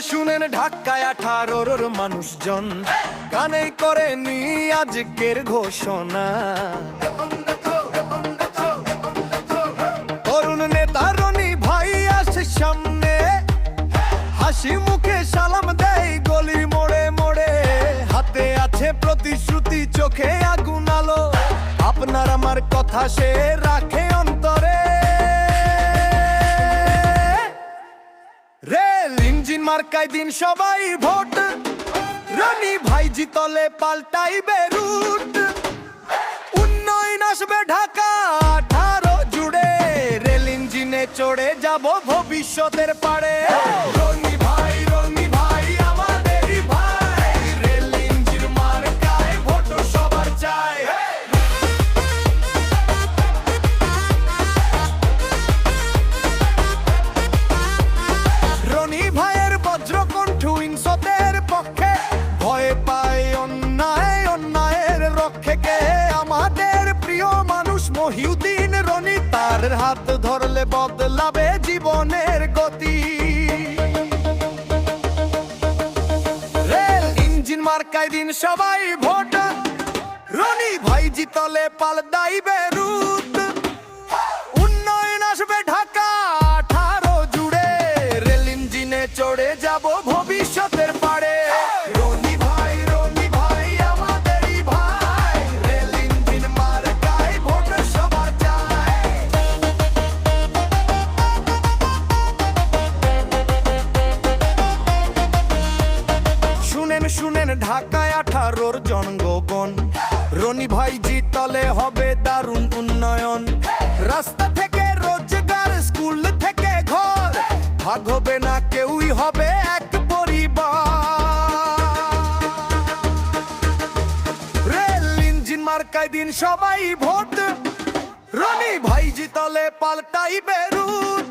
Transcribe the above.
শুনেন ঢাকায় 18-র মানুষজন কানে করেনি আজকের ঘোষণা। তরুণ নেতা রনি ভাই আসে সামনে, হাসি মুখে সালাম দেয় গলি মোড়ে মোড়ে। হাতে আছে প্রতিশ্রুতি, চোখে আগুন আলো, আপনার আমার কথা সে রাখে অন্তরে। রেল ইঞ্জিন মার্কায় দিন সবাই ভোট, রনি ভাই জিতলে পাল্টাইবে রুট। উন্নয়ন আসবে ঢাকা 18 জুড়ে, রেল ইঞ্জিনে চড়ে যাব ভবিষ্যতের পাড়ে। রনি ভাই আমাদেরই ভাই, রেল ইঞ্জিন মার্কায় ভোট সবার চাই। রনি ভাইয়ের বজ্রকণ্ঠ ইনসতের পক্ষে, ভয় পায় অন্যায়ের রক্ষে কে? আমাদের প্রিয় মানুষ মহিউদ্দিন রনি, তার হাত ধরলে বদলাবে জীবনের গতি। রেল ইঞ্জিন মার্কায় দিন সবাই ভোট, রনি ভাই জিতলে পাল্টাইবে রুট। উন্নয়ন আসবে ঢাকা 18 জুড়ে, রেল ইঞ্জিনে চড়ে যাব ভবিষ্যতের পাড়ে। রনি ভাই আমাদেরই ভাই, রেল ইঞ্জিন মার্কায় ভোট সবার চাই। শুনেন ঢাকায় 18-র জনগণ, রনি ভাই জিতলে হবে দারুণ উন্নয়ন। রাস্তা থেকে রোজগার, স্কুল থেকে ঘর, ভাগ হবে না কেউই হবে এক পরিবার। রেল ইঞ্জিন মার্কায় দিন সবাই ভোট, রনি ভাই জিতলে পাল্টাইবে রুট।